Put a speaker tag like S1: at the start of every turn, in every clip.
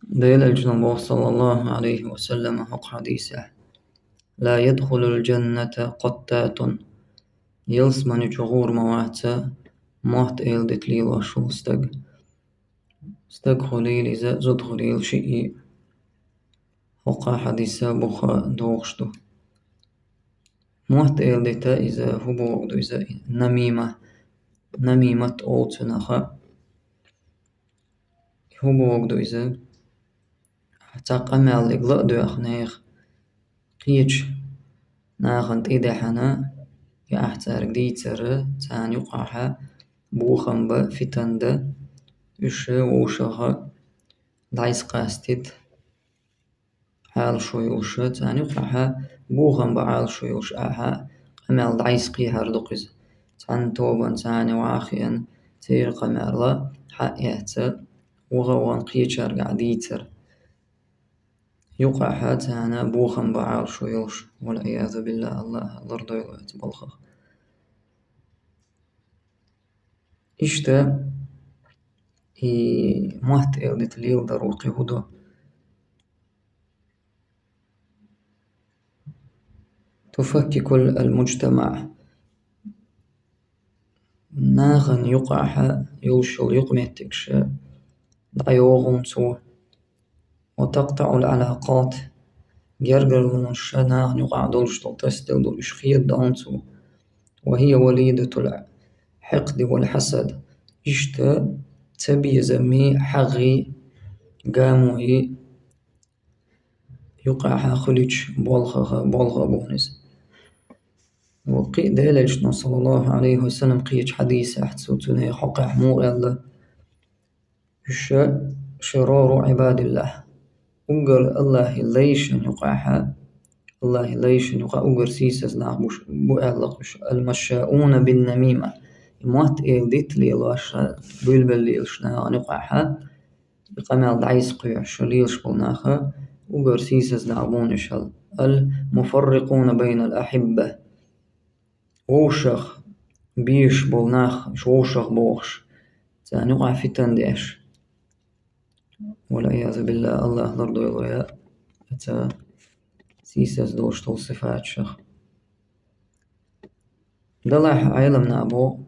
S1: ديل الجنوب صلى الله عليه وسلم حق حديثه: لا يدخل الجنة قتات. يلس من جغور مواتا موت إلدت لي وشو استق خليل إذا زد خليل شيء حق حديثة بخا دوغشتو. موت إلدت إذا هو إذا نميمة أوتنخا هو إذا تقمع لقلق دو أخنيخ قيج ناخن إدحنا يا أحتارك ديتر تان يقعها بوخن بفتند إش ووشها دايس قاستد حال شويوش تان يقعها بوخن بعال شويوش آها قمال دايس قيهر دقز تان توبان تان وعاخيا تير قمال حقيت وغوان قيجر قاعديتر يقع تانا بوخن بعال شويوش والعياذ بالله. الله ضرده يتبلخ إشتا مهت إلدت ليل ضروقي هدو تفكك المجتمع ناغن يقعها يوشل يقمتكش ضيوغم سوه وتقطع العلاقات جرجر من الشناغ يقع دولش تستل دولش خير دانسو وهي وليدة الحقد والحسد. إشتا تبي زمي حغي قاموي يقعها خليج بولغة بونس وقي ديلجنا صلى الله عليه وسلم قيج حديث أحتسوتنا حقع مو يلا شرار عباد الله أقر الله ليش يقعها الله ليش يقع أقر سيسز نعبوش بؤلقش المشاؤون بالنميمة موات ديت لي لاشا بلبل ليشنا نقعها بقمال دعيس قيع شليلش بلناخا أقر سيسز نعبونش المفرقون بين الأحبة ووشخ بيش بلناخ شوشخ بوخش تانقع في تنديش والعياذ بالله. الله ضرده يضويا أتا سيسز دوش طول صفات شخ دلح علمنا أبو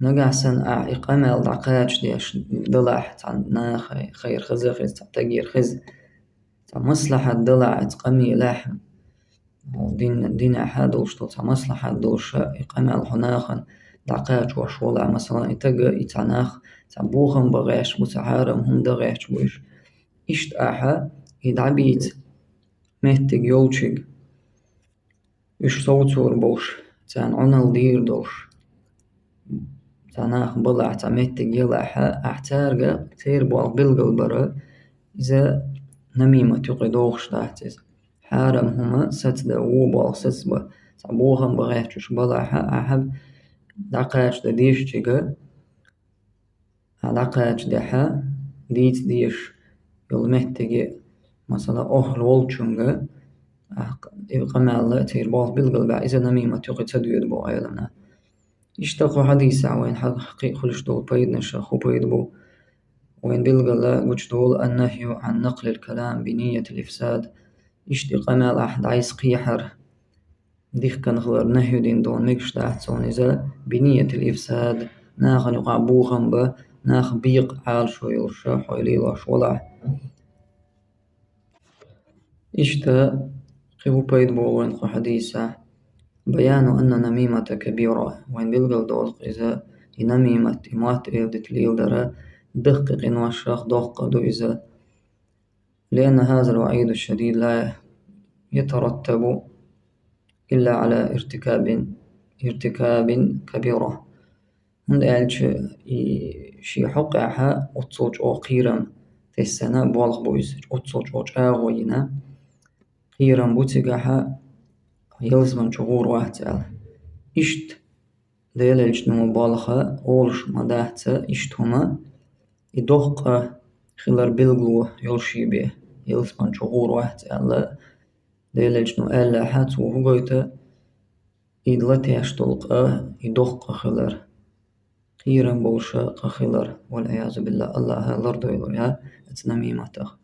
S1: نقع سن إقامة دعقاش ديش دلح تعنا خير خز تغيير خز مصلحة دلع تقمي لحم دين أحد وشتو مصلحة دوش إقامة الحناخن دعقاش وشولع مثلا إتقى إتعناخ تعبوخن بغيش متعارم هم دغيش بوش إشت أحا يدعبيت مهتق يولشق إش صوتور بوش تان عنال دير دوش تاناخ بلع تمهتق يلحا أحتارقا تير بوال بلغل برا إذا نميمة تقي دوخش تحتز حارم هما ستدا ووبال ستسبا تعبوخن بغيش بلعها أحب دعقاش دا ديش جيغا دعقاش دحا ديت ديش يلمهتق مثلا أهل والشنغا قمال تير بوال بلغل با إذا نميمة تقي تدويد بو أيضا يشتاقوا حديثا وين حقيق خلش دول بيدنا شاخو بيدبو وين بلغل وش دول النهي عن نقل الكلام بنية الإفساد يشتي قمال أحد عايز قيحر ديخ كان غلر نهي دين دون ميكش تحتون إذا بنية الإفساد ناخن يقع بوخن با ناخ بيق عال شوي ورشا حويلي لاش ولع إشتا قبو بيدبو وين خو حديثا بيان أن نميمة كبيرة وين بلغل دول إذا نميمة إمات إلدت ليلدرا دقق إن وشاخ دقدو إذا لأن هذا الوعيد الشديد لا يترتب إلا على ارتكاب كبيرة هند أعلش شي حقعها أتصوج أو قيرم تسنة بالغ بويس أتصوج أو جاغوينا قيرم بوتقعها يلزم شغور واحد إشت ديلج نمو بالغة أولش مداحتا إشت هما يدوق خلر بلغلو يلشي به يلزم شغور واحد ديلج نمو ألا حات وهوغويتا إدلتي أشتلق يدوق خلر قيرم بوشا خلر والعياذ بالله. الله لرضو يضويا et namimatah.